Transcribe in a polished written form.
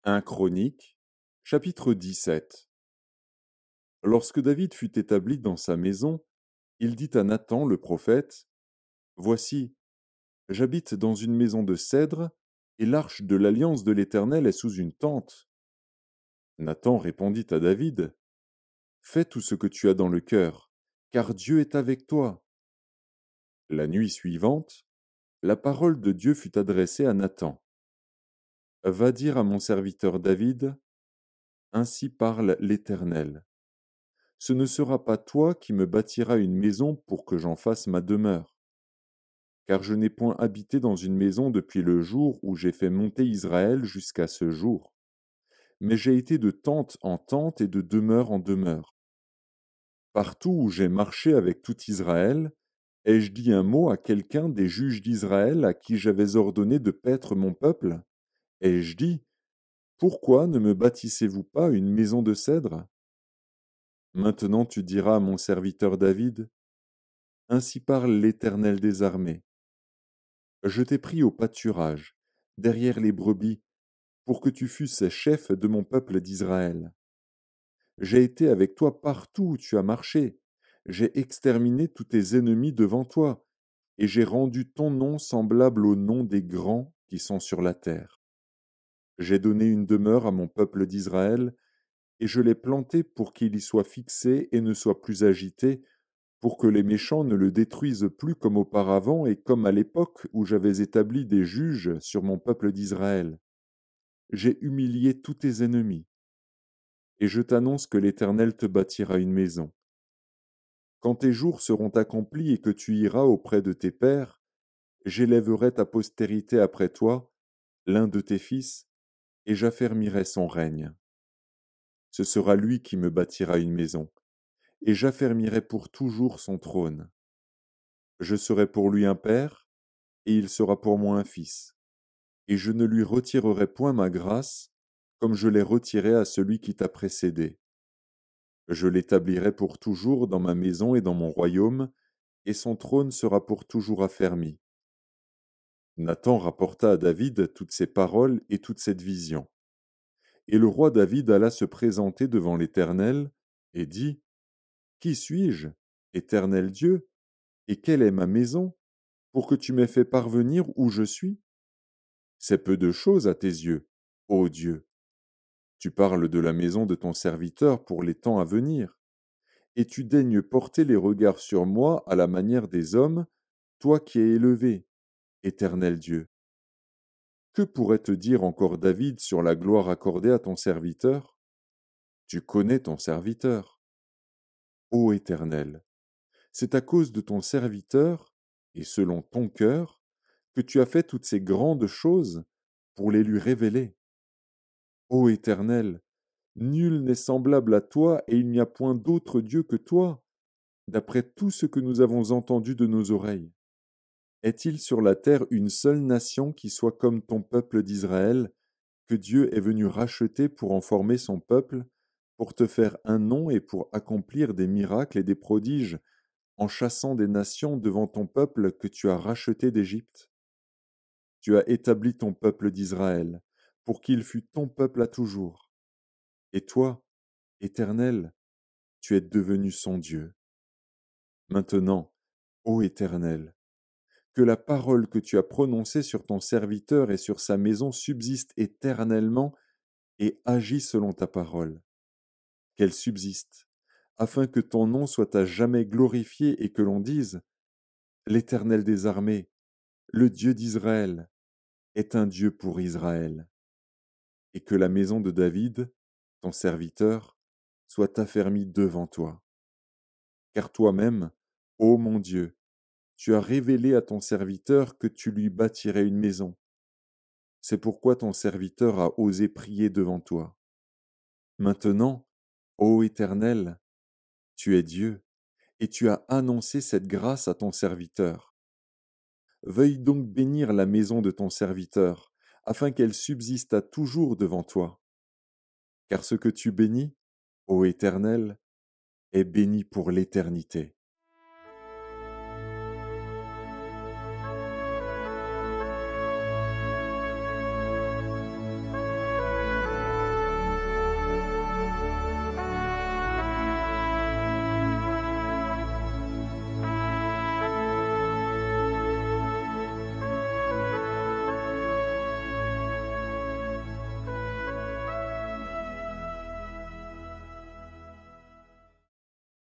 1 Chronique, chapitre 17. Lorsque David fut établi dans sa maison, il dit à Nathan le prophète, Voici, j'habite dans une maison de cèdre, et l'arche de l'alliance de l'Éternel est sous une tente. Nathan répondit à David, Fais tout ce que tu as dans le cœur, car Dieu est avec toi. La nuit suivante, la parole de Dieu fut adressée à Nathan. Va dire à mon serviteur David, Ainsi parle l'Éternel. Ce ne sera pas toi qui me bâtiras une maison pour que j'en fasse ma demeure. Car je n'ai point habité dans une maison depuis le jour où j'ai fait monter Israël jusqu'à ce jour. Mais j'ai été de tente en tente et de demeure en demeure. Partout où j'ai marché avec tout Israël, ai-je dit un mot à quelqu'un des juges d'Israël à qui j'avais ordonné de paître mon peuple? Ai-je dit, Pourquoi ne me bâtissez-vous pas une maison de cèdre? Maintenant tu diras à mon serviteur David, Ainsi parle l'Éternel des armées. Je t'ai pris au pâturage, derrière les brebis, pour que tu fusses chef de mon peuple d'Israël. J'ai été avec toi partout où tu as marché. J'ai exterminé tous tes ennemis devant toi, et j'ai rendu ton nom semblable au nom des grands qui sont sur la terre. J'ai donné une demeure à mon peuple d'Israël, et je l'ai planté pour qu'il y soit fixé et ne soit plus agité, pour que les méchants ne le détruisent plus comme auparavant et comme à l'époque où j'avais établi des juges sur mon peuple d'Israël. J'ai humilié tous tes ennemis, et je t'annonce que l'Éternel te bâtira une maison. Quand tes jours seront accomplis et que tu iras auprès de tes pères, j'élèverai ta postérité après toi, l'un de tes fils, et j'affermirai son règne. Ce sera lui qui me bâtira une maison, et j'affermirai pour toujours son trône. Je serai pour lui un père, et il sera pour moi un fils. Et je ne lui retirerai point ma grâce, comme je l'ai retirée à celui qui t'a précédé. Je l'établirai pour toujours dans ma maison et dans mon royaume, et son trône sera pour toujours affermi. Nathan rapporta à David toutes ces paroles et toute cette vision. Et le roi David alla se présenter devant l'Éternel, et dit, Qui suis-je, Éternel Dieu, et quelle est ma maison, pour que tu m'aies fait parvenir où je suis? C'est peu de choses à tes yeux, ô Dieu. Tu parles de la maison de ton serviteur pour les temps à venir, et tu daignes porter les regards sur moi à la manière des hommes, toi qui es élevé, Éternel Dieu. Que pourrait te dire encore David sur la gloire accordée à ton serviteur? Tu connais ton serviteur. Ô Éternel, c'est à cause de ton serviteur, et selon ton cœur, que tu as fait toutes ces grandes choses pour les lui révéler. Ô Éternel, nul n'est semblable à toi, et il n'y a point d'autre Dieu que toi, d'après tout ce que nous avons entendu de nos oreilles. Est-il sur la terre une seule nation qui soit comme ton peuple d'Israël, que Dieu est venu racheter pour en former son peuple, pour te faire un nom et pour accomplir des miracles et des prodiges, en chassant des nations devant ton peuple que tu as racheté d'Égypte? Tu as établi ton peuple d'Israël, pour qu'il fût ton peuple à toujours. Et toi, Éternel, tu es devenu son Dieu. Maintenant, ô Éternel, que la parole que tu as prononcée sur ton serviteur et sur sa maison subsiste éternellement et agis selon ta parole. Qu'elle subsiste, afin que ton nom soit à jamais glorifié et que l'on dise, L'Éternel des armées, le Dieu d'Israël, est un Dieu pour Israël. Et que la maison de David, ton serviteur, soit affermie devant toi. Car toi-même, ô mon Dieu, tu as révélé à ton serviteur que tu lui bâtirais une maison. C'est pourquoi ton serviteur a osé prier devant toi. Maintenant, ô Éternel, tu es Dieu, et tu as annoncé cette grâce à ton serviteur. Veuille donc bénir la maison de ton serviteur, afin qu'elle subsiste à toujours devant toi. Car ce que tu bénis, ô Éternel, est béni pour l'éternité.